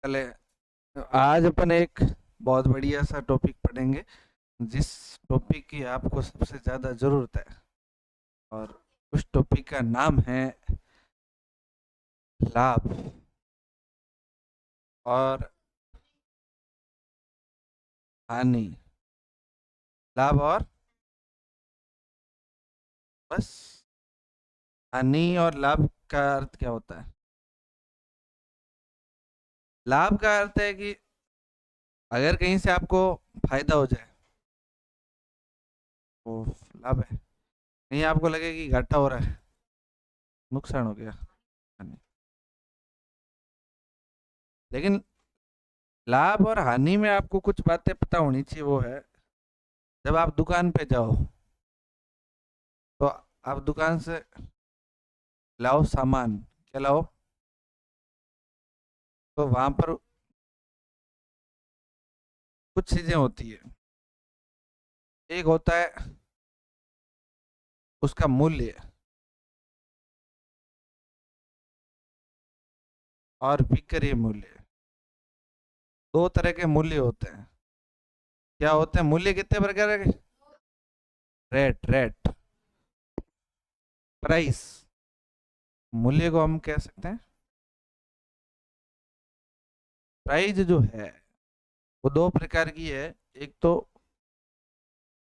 चले, आज अपन एक बहुत बढ़िया सा टॉपिक पढ़ेंगे, जिस टॉपिक की आपको सबसे ज़्यादा ज़रूरत है। और उस टॉपिक का नाम है लाभ और हानि। लाभ और बस, हानि और लाभ का अर्थ क्या होता है? लाभ का अर्थ है कि अगर कहीं से आपको फायदा हो जाए वो लाभ है। कहीं आपको लगे कि घाटा हो रहा है, नुकसान हो गया, हानि। लेकिन लाभ और हानि में आपको कुछ बातें पता होनी चाहिए। वो है, जब आप दुकान पे जाओ तो आप दुकान से लाओ सामान, क्या लाओ? तो वहां पर कुछ चीजें होती है। एक होता है उसका मूल्य और विक्रय मूल्य। दो तरह के मूल्य होते हैं। क्या होते हैं मूल्य? कितने प्रकार के? Rate, price. मूल्य को हम कह सकते हैं प्राइस जो है वो दो प्रकार की है। एक तो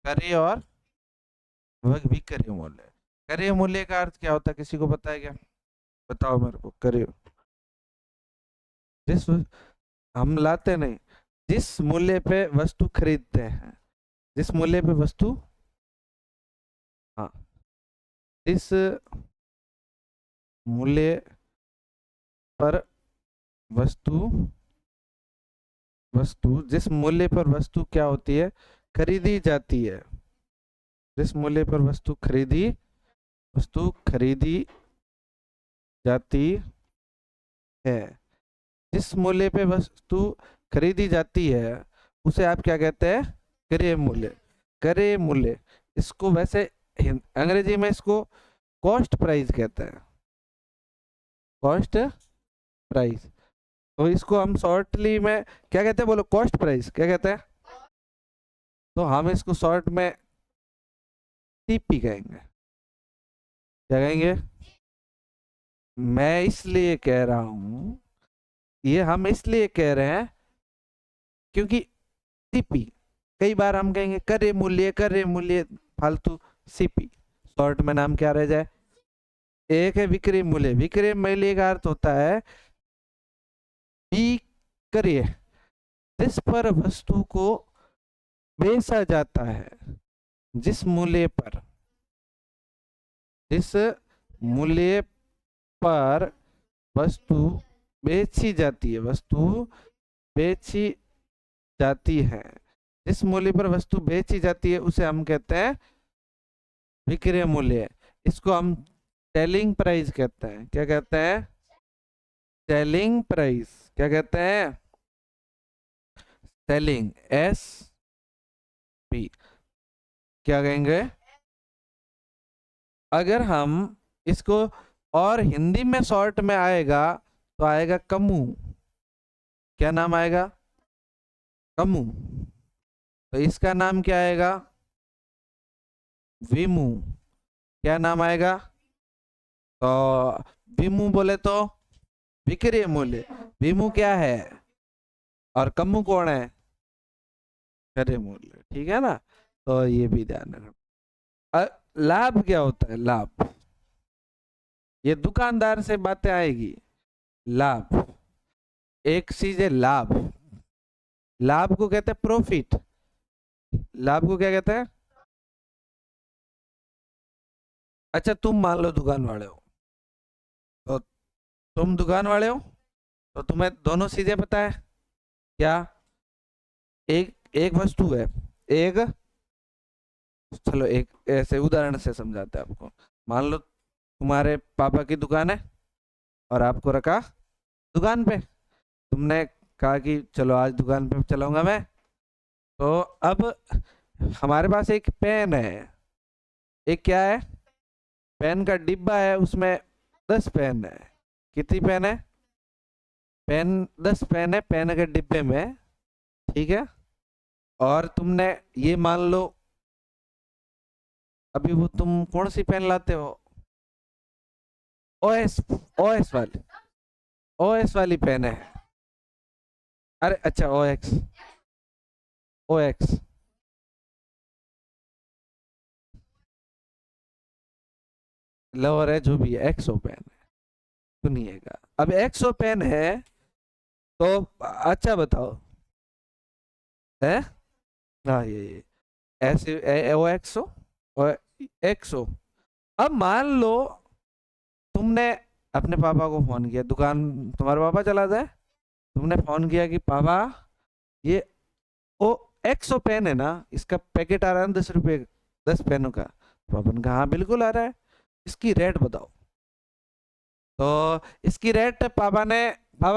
क्रय और विक्रय मूल्य। क्रय मूल्य का अर्थ क्या होता है, किसी को पता है क्या? बताओ मेरे को। क्रय, जिस हम लाते नहीं, जिस मूल्य पे वस्तु खरीदते हैं, जिस मूल्य पे वस्तु, हाँ, इस मूल्य पर वस्तु, वस्तु जिस मूल्य पर वस्तु क्या होती है, खरीदी जाती है। जिस मूल्य पर वस्तु खरीदी जाती है, जिस मूल्य पे वस्तु खरीदी जाती है उसे आप क्या कहते हैं? क्रय मूल्य। क्रय मूल्य, इसको वैसे अंग्रेजी में इसको कॉस्ट प्राइस कहते हैं। Cost price. तो इसको हम शॉर्टली में क्या कहते हैं? बोलो, कॉस्ट प्राइस क्या कहते हैं? तो हम इसको शॉर्ट में टीपी कहेंगे। क्या कहेंगे? मैं इसलिए कह रहा हूँ, ये हम इसलिए कह रहे हैं क्योंकि सीपी, कई बार हम कहेंगे करे मूल्य, फालतू। सीपी शॉर्ट में नाम क्या रह जाए? एक है विक्रय मूल्य। विक्रय मूल्य का अर्थ होता है विक्रय, जिस पर वस्तु को बेचा जाता है। जिस मूल्य पर, जिस मूल्य पर वस्तु बेची जाती है, वस्तु बेची जाती है, जिस मूल्य पर वस्तु बेची जाती है उसे हम कहते हैं विक्रय मूल्य। इसको हम सेलिंग प्राइस कहते हैं। क्या कहते हैं? Selling price. क्या कहते हैं? Selling, S P. क्या कहेंगे? अगर हम इसको और हिंदी में शॉर्ट में आएगा तो आएगा कमू। क्या नाम आएगा? कमू। तो इसका नाम क्या आएगा? विमू। क्या नाम आएगा? तो विमू बोले तो विक्रय मूल्य। विमू क्या है और कमू कौन है? क्रय मूल्य। ठीक है ना? तो ये भी ध्यान रखना। लाभ क्या होता है? लाभ, ये दुकानदार से बातें आएगी। लाभ, एक चीज है लाभ। लाभ को कहते हैं प्रॉफिट। लाभ को क्या कहते हैं? अच्छा, तुम मान लो दुकान वाले हो, तो तुम दुकान वाले हो तो तुम्हें दोनों चीजें पता है। क्या? एक एक वस्तु है, एक, चलो एक ऐसे उदाहरण से समझाते हैं आपको। मान लो तुम्हारे पापा की दुकान है और आपको रखा दुकान पे। तुमने कहा कि चलो आज दुकान पे चलाऊंगा मैं। तो अब हमारे पास एक पेन है, एक क्या है? पेन का डिब्बा है, उसमें 10 पेन है। कितनी पेन है? पेन 10 पेन है पेन के डिब्बे में, ठीक है, और तुमने ये मान लो अभी वो तुम कौन सी पेन लाते हो, ओएस ओएस वाली, ओएस वाली पेन है। अरे अच्छा ओएक्स, ओएक्स लोअर है जो भी है, एक्सो पेन है, सुनिएगा अब एक्सो पेन है तो अच्छा बताओ है। हाँ ये ऐसे ओ एक्सो और एक्सो। अब मान लो तुमने अपने पापा को फोन किया, दुकान तुम्हारा पापा चलाता है, तुमने फोन किया कि पापा ये ओ एक्सो पेन है ना, इसका पैकेट आ रहा है 10 रुपए, 10 पेनों का। पापा ने कहा हाँ बिल्कुल आ रहा है, इसकी रेट बताओ। तो इसकी रेट पापा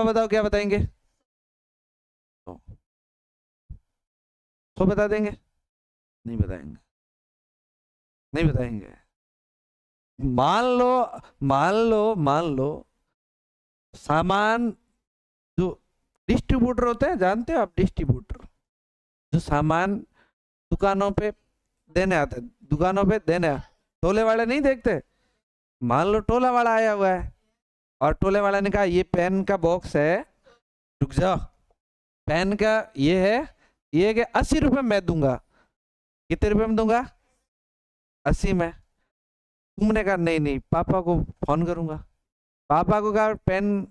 बताओ क्या बताएंगे, तो बता देंगे, नहीं बताएंगे, नहीं बताएंगे। मान लो मान लो सामान जो डिस्ट्रीब्यूटर होते हैं, जानते हो आप डिस्ट्रीब्यूटर, जो सामान दुकानों पे देने आते हैं, दुकानों पे देने टोले वाले नहीं देखते, मान लो टोला वाला आया हुआ है और टोले वाला ने कहा ये पेन का बॉक्स है, रुक जाओ, पेन का ये है, ये कि 80 रुपए मैं दूंगा, कितने रुपए में दूंगा, 80 में। तुमने कहा नहीं नहीं पापा को फोन करूंगा, पापा को कहा पेन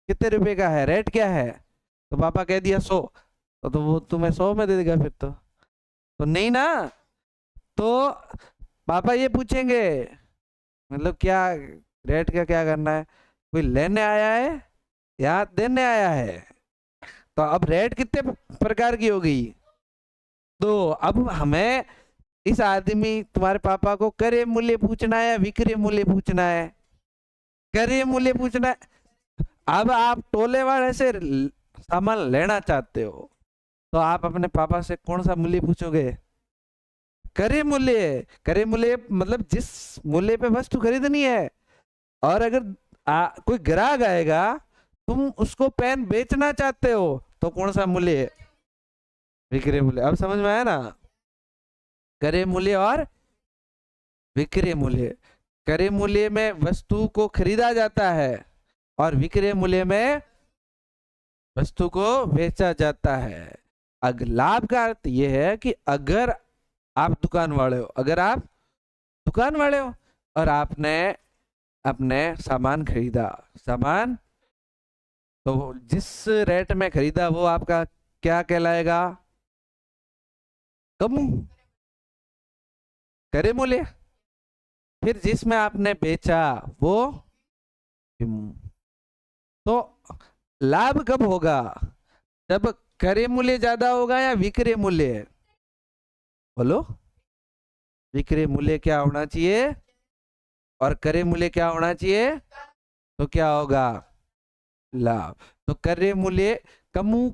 कितने रुपए का है, रेट क्या है, तो पापा कह दिया 100, तो वो तुम्हें 100 में दे देगा फिर तो नहीं ना। तो पापा ये पूछेंगे मतलब क्या रेट का क्या करना है, कोई लेने आया है या देने आया है, तो अब रेट कितने प्रकार की हो गई। तो अब हमें इस आदमी तुम्हारे पापा को क्रय मूल्य पूछना है या विक्रय मूल्य पूछना है, क्रय मूल्य पूछना है। अब आप टोले वाले से सामान लेना चाहते हो तो आप अपने पापा से कौन सा मूल्य पूछोगे, क्रय मूल्य। क्रय मूल्य मतलब जिस मूल्य पे वस्तु खरीदनी है, और अगर कोई ग्राहक आएगा तुम उसको पेन बेचना चाहते हो तो कौन सा मूल्य है, विक्रय मूल्य। अब समझ में आया ना, क्रय मूल्य और विक्रय मूल्य। क्रय मूल्य में वस्तु को खरीदा जाता है और विक्रय मूल्य में वस्तु को बेचा जाता है। अगर लाभ का अर्थ यह है कि अगर आप दुकान वाले हो, अगर आप दुकान वाले हो और आपने अपने सामान खरीदा, सामान तो जिस रेट में खरीदा वो आपका क्या कहलाएगा, कम क्रय मूल्य। फिर जिसमें आपने बेचा वो, तो लाभ कब होगा, जब क्रय मूल्य ज्यादा होगा या विक्रय मूल्य, बोलो। विक्रय मूल्य क्या होना चाहिए और क्रय मूल्य क्या होना चाहिए, तो क्या होगा, लाभ। तो क्रय मूल्य कमु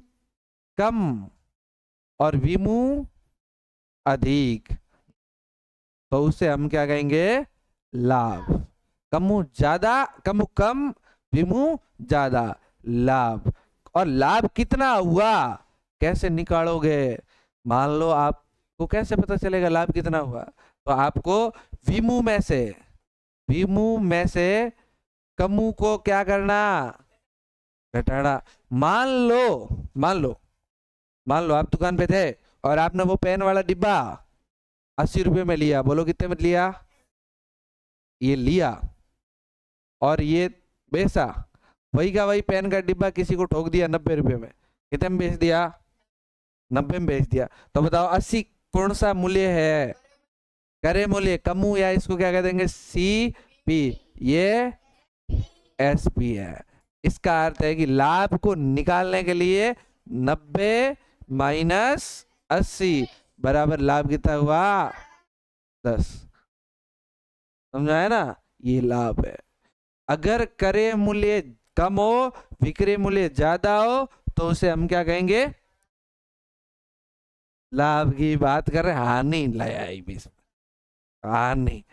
कम और विमु अधिक, तो उसे हम क्या कहेंगे, लाभ। कमु ज्यादा, कमु कम, विमु ज्यादा, लाभ। और लाभ कितना हुआ कैसे निकालोगे, मान लो आपको कैसे पता चलेगा लाभ कितना हुआ, तो आपको विमु में से, विमु में से कमु को क्या करना, घटाना। मान लो मान लो मान लो आप दुकान पे थे और आपने वो पेन वाला डिब्बा 80 रुपए में लिया, बोलो कितने में लिया, ये लिया और ये बेचा, वही का वही पेन का डिब्बा किसी को ठोक दिया 90 रुपए में, कितने में बेच दिया, 90 में बेच दिया। तो बताओ 80 कौन सा मूल्य है, क्रय मूल्य, कमु, या इसको क्या कह देंगे, सी पी, ये एस पी है। इसका अर्थ है कि लाभ को निकालने के लिए 90 माइनस 80 बराबर लाभ कितना हुआ, 10। समझा है ना, ये लाभ है। अगर क्रय मूल्य कम हो, विक्रय मूल्य ज्यादा हो, तो उसे हम क्या कहेंगे, लाभ की बात कर रहे, हानि लाया बीच में, हानि।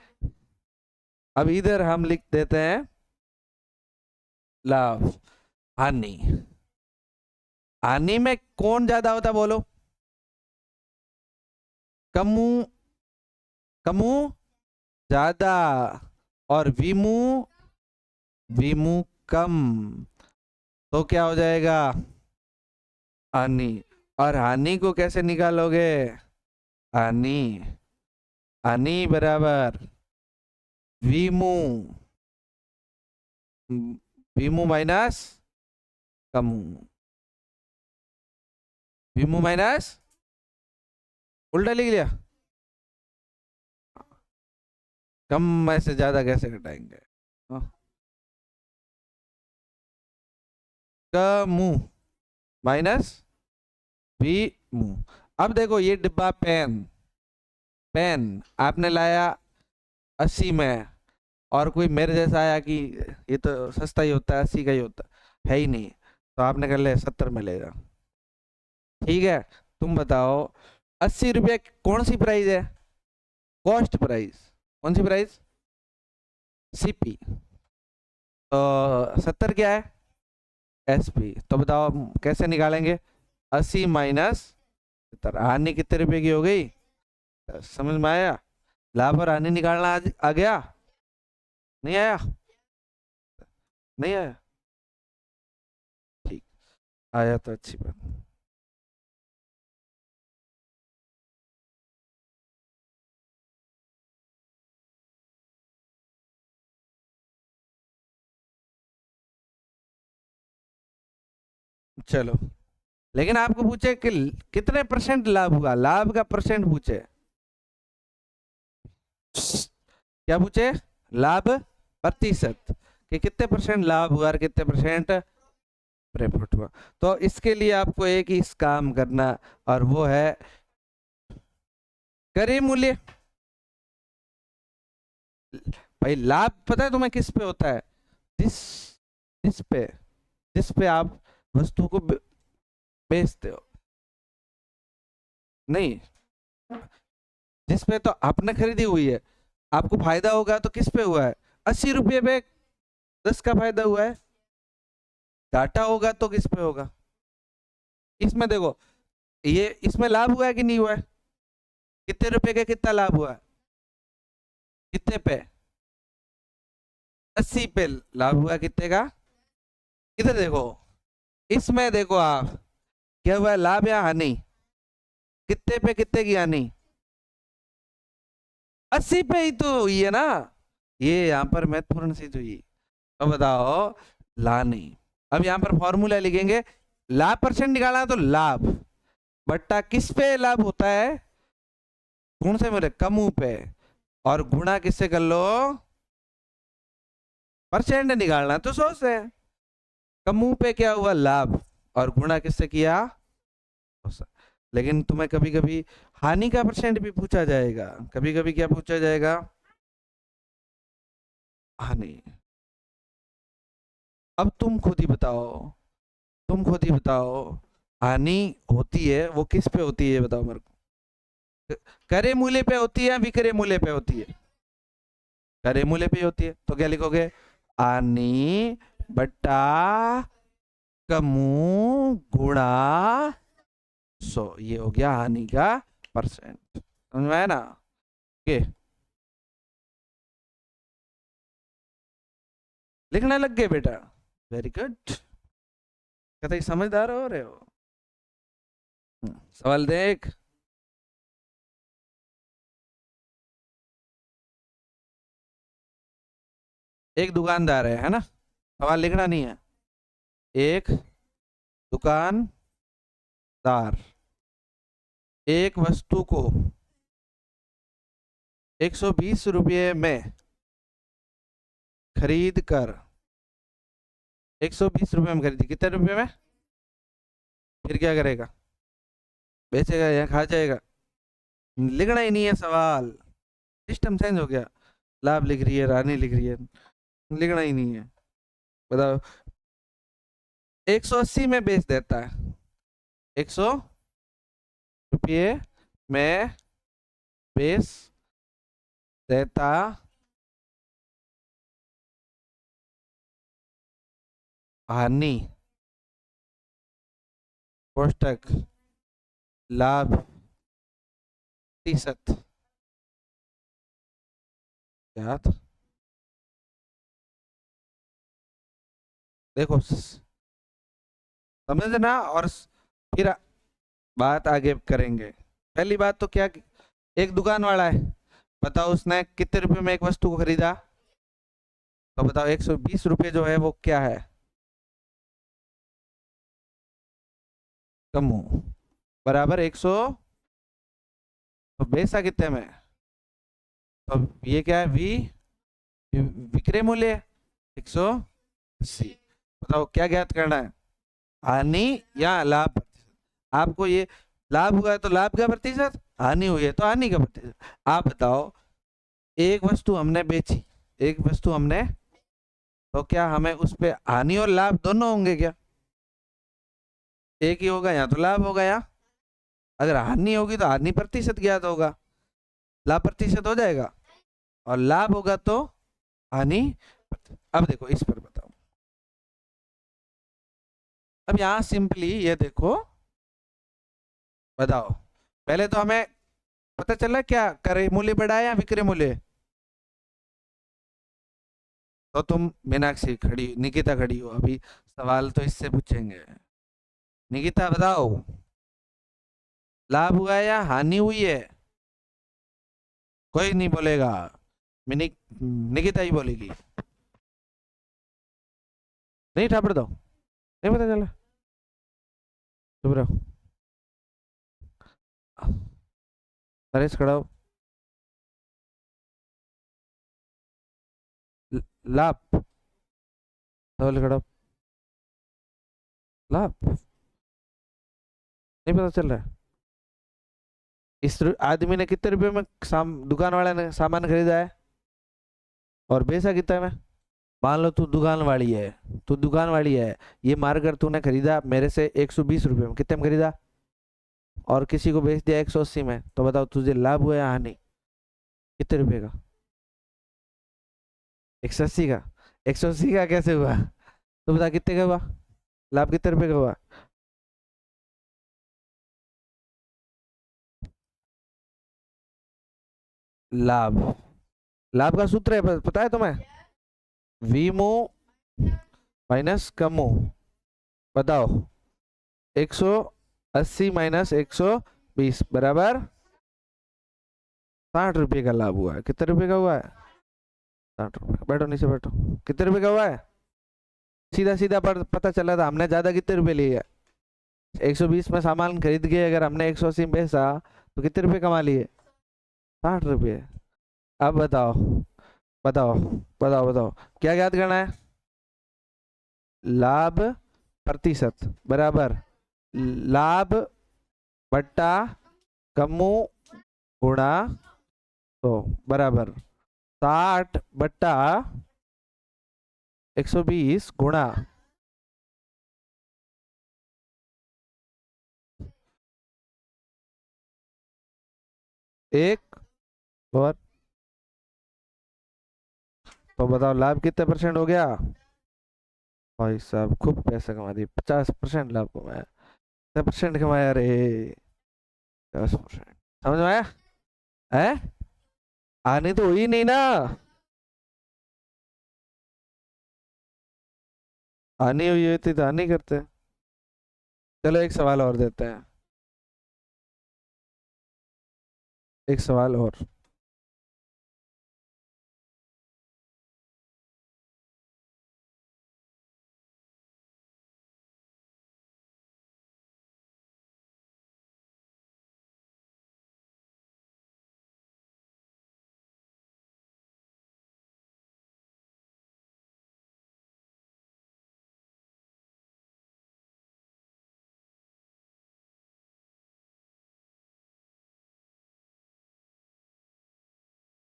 अब इधर हम लिख देते हैं लाभ, हानि। हानि में कौन ज्यादा होता बोलो? कमु, कमु ज्यादा, और विमु, विमु कम। तो क्या हो जाएगा? हानि। और हानि को कैसे निकालोगे? हानि, हानि बराबर विमु, विमु माइनस कमु, विमु माइनस, उल्टा लिख लिया। कम में से ज्यादा कैसे घटाएंगे? हाँ, कमु माइनस वी मु। अब देखो ये डिब्बा पेन, पेन आपने लाया 80 में, और कोई मेरे जैसा आया कि ये तो सस्ता ही होता है, 80 का ही होता है ही नहीं, तो आपने कर लिया 70 में लेगा। ठीक है, तुम बताओ 80 रुपये कौन सी प्राइस है? Cost price. कौन सी प्राइस? सीपी। तो 70 क्या है? एसपी। तो बताओ कैसे निकालेंगे? 80 माइनस 70, हानि कितने रुपए की हो गई? समझ में आया? लाभ और हानि निकालना आ गया? नहीं आया? नहीं आया? ठीक, आया तो अच्छी बात। चलो, लेकिन आपको पूछे कि कितने परसेंट लाभ हुआ, लाभ का परसेंट पूछे। क्या पूछे? लाभ प्रतिशत, कि कितने परसेंट लाभ हुआ और कितने परसेंट प्रॉफिट हुआ। तो इसके लिए आपको एक ही काम करना, और वो है क्रय मूल्य। भाई लाभ पता है तुम्हें किस पे होता है? जिस, जिस पे, जिस पे आप वस्तु को बेचते हो। नहीं, जिस पे तो आपने खरीदी हुई है, आपको फायदा होगा तो किस पे हुआ है? 80 रुपये पे 10 का फायदा हुआ है। घाटा होगा तो किस पे होगा? इसमें देखो, ये इसमें लाभ हुआ है कि नहीं हुआ है? कितने रुपए का कितना लाभ हुआ है? कितने पे? 80 पे लाभ हुआ, कितने का? इधर देखो, इसमें देखो आप, क्या हुआ है, लाभ या हानि? कितने पे कितने की हानि? 80 पे ही तो हुई है ना। ये यहाँ पर महत्वपूर्ण चीज हुई। तो बताओ, ला नहीं। अब यहाँ पर फॉर्मूला लिखेंगे, लाभ परसेंट निकालना, तो लाभ बट्टा किस पे लाभ होता है? गुण से मेरे कमू पे, और गुणा किससे कर लो? परसेंट निकालना तो 100 से। कमू पे क्या हुआ? लाभ, और गुणा किससे किया? 100 से। लेकिन तुम्हें कभी कभी हानि का परसेंट भी पूछा जाएगा, कभी कभी क्या पूछा जाएगा? हानि। अब तुम खुद ही बताओ, तुम खुद ही बताओ, हानि होती है वो किस पे होती है, बताओ मेरे को। क्रय मूल्य पे होती है या विक्रय मूल्य पे होती है? क्रय मूल्य पे होती है, तो क्या लिखोगे? हानि बट्टा कमू गुणा 100, ये हो गया हानि का परसेंट। समझ में आया ना? के लिखने लग गए बेटा? वेरी गुड, कहते समझदार हो रहे हो। सवाल देख। एक दुकानदार है ना? सवाल लिखना नहीं है। एक दुकानदार एक वस्तु को 120 रुपये में खरीद कर, 120 रुपये में खरीदी, कितने रुपये में? फिर क्या करेगा? बेचेगा या खा जाएगा? लिखना ही नहीं है सवाल, सिस्टम चेंज हो गया। लाभ लिख रही है, रानी लिख रही है, लिखना ही नहीं है। बताओ, 180 में बेच देता है, 100 रुपये में बेच देता हानि कोष्टक लाभ प्रतिशत ज्ञात। देखो समझ ना, और फिर बात आगे करेंगे। पहली बात तो क्या, एक दुकान वाला है, बताओ उसने कितने रुपए में एक वस्तु को खरीदा, तो बताओ 120 रुपये जो है वो क्या है, कम बराबर 100, तो बेचा कितने में, तो ये क्या है वी, विक्रय मूल्य 180। बताओ क्या ज्ञात करना है, हानि या लाभ। आपको ये लाभ हुआ है तो लाभ का प्रतिशत, हानि हुई है तो हानि का प्रतिशत। आप बताओ एक वस्तु हमने बेची, एक वस्तु हमने, तो क्या हमें उस पे हानि और लाभ दोनों होंगे क्या, एक ही होगा, या तो लाभ होगा, या अगर हानि होगी तो हानि प्रतिशत ज्ञात होगा, लाभ प्रतिशत हो जाएगा, और लाभ होगा तो हानि। अब देखो इस पर बताओ, अब यहां सिंपली ये देखो, बताओ पहले तो हमें पता चला क्या क्रय मूल्य बढ़ा है या विक्रय मूल्य, तो तुम मीनाक्षी खड़ी, निकिता खड़ी हो, अभी सवाल तो इससे पूछेंगे। निकिता बताओ, लाभ हुआ है या हानि हुई है, कोई नहीं बोलेगा, निकिता ही बोलेगी, नहीं ठापड़ दो, नहीं पता चला, चुप रहो, नरेश खड़ा हो। लाभ, धवल खड़ा हो, लाभ नहीं पता चल रहा है, इस आदमी ने कितने रुपए में दुकान वाले ने सामान खरीदा है और बेचा कितना में। मान लो तू दुकान वाली है, तू दुकान वाली है, ये मारकर तूने खरीदा मेरे से 120 रुपये में, कितने में खरीदा, और किसी को बेच दिया 180 में, तो बताओ तुझे लाभ हुआ या हानि, कितने रुपए का, 180 का, 180 का कैसे हुआ, तो बता कितने का हुआ, लाभ कितने रुपए का हुआ। लाभ, लाभ का सूत्र है पता है तुम्हें, वीमो माइनस कमो, बताओ 180 माइनस 120 बराबर 60 रुपये का लाभ हुआ है। कितने रुपए का हुआ है, 60 रुपये। बैठो नीचे बैठो, कितने रुपए का हुआ है, सीधा सीधा पर पता चला था हमने ज्यादा कितने रुपए लिए है, 120 में सामान खरीद के अगर हमने 180 में बेचा तो कितने रुपए कमा लिए, 60 रुपये। अब बताओ, बताओ बताओ बताओ क्या याद करना है, लाभ प्रतिशत बराबर लाभ बट्टा कमो गुणा, तो बराबर 60/120 गुणा, एक, और तो बताओ लाभ कितने परसेंट हो गया, भाई साहब खूब पैसा कमा दिए, 50% लाभ कमाया, 50% कमाया रे, 50%, समझ में आया है, आनी तो हुई नहीं ना, आनी हुई होती तो आनी करते। चलो एक सवाल और देते हैं, एक सवाल और,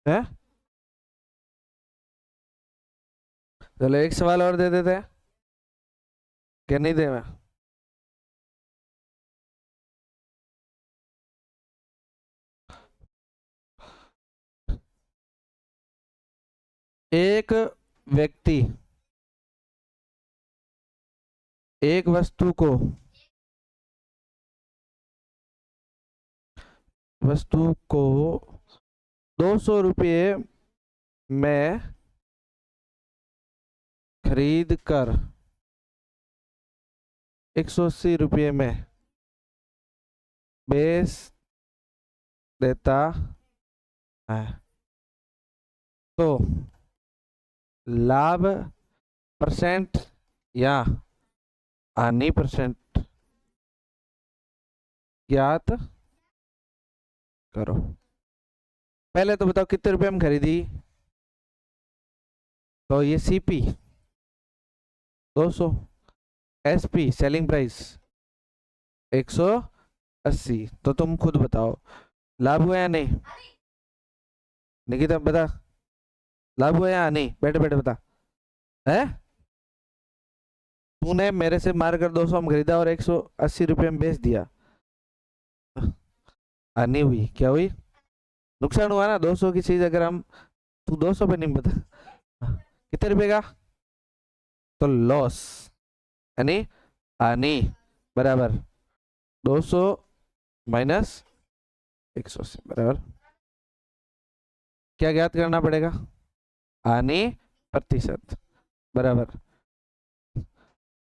है, चलो एक सवाल और दे देते हैं, क्या नहीं दे मैं, एक व्यक्ति एक वस्तु को वस्तु को 200 रुपये में खरीद कर 180 रुपये में बेच देता है तो लाभ परसेंट या हानि परसेंट ज्ञात करो। पहले तो बताओ कितने रुपए में खरीदी, तो ये सीपी 200, एसपी सेलिंग प्राइस 180, तो तुम खुद बताओ लाभ हुआ या नहीं। निकिता बता, लाभ हुआ या नहीं, बैठे बैठे बता। है तूने मेरे से मारकर 200 में खरीदा और 180 रुपये में बेच दिया, हानि हुई, क्या हुई, नुकसान हुआ ना। 200 की चीज अगर हम, तू 200 पे नहीं बता कितने रुपए का, तो लॉस यानी हानि बराबर 200 माइनस 180 बराबर क्या ज्ञात करना पड़ेगा, हानि प्रतिशत बराबर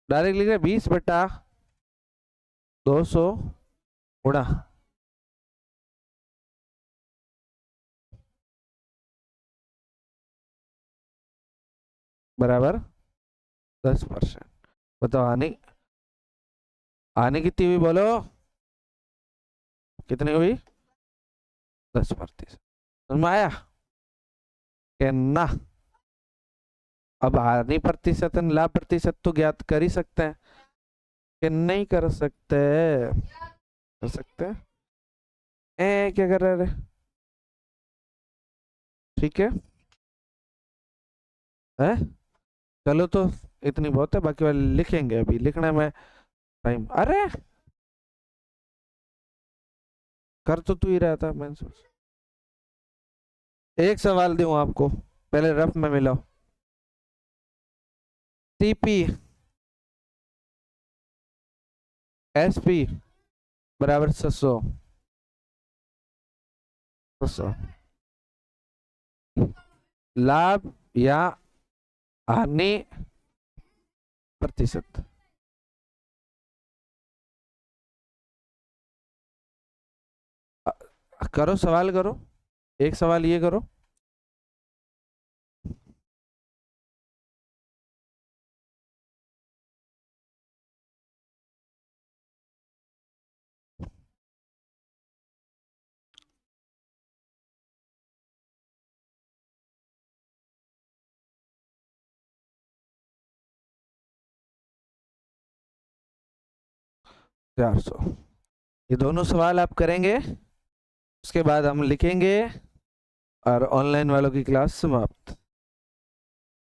डायरेक्ट लिख रहे 20/200 गुणा बराबर 10%। बताओ हानि, हानि कितनी हुई बोलो, कितनी हुई 10%। समझ में आया कि ना। अब हानि प्रतिशत और लाभ प्रतिशत तो ज्ञात कर ही सकते हैं कि नहीं कर सकते, कर सकते हैं। क्या कर रहे हैं, ठीक है है चलो तो इतनी बहुत है, बाकी वाले लिखेंगे, अभी लिखने में टाइम। अरे कर तो तू ही रहा था, मैंने सोच एक सवाल दूं आपको, पहले रफ में मिलाओ। टीपी एसपी बराबर 600 लाभ या हानि प्रतिशत, करो सवाल करो, एक सवाल ये करो। चार सौ, ये दोनों सवाल आप करेंगे, उसके बाद हम लिखेंगे और ऑनलाइन वालों की क्लास समाप्त।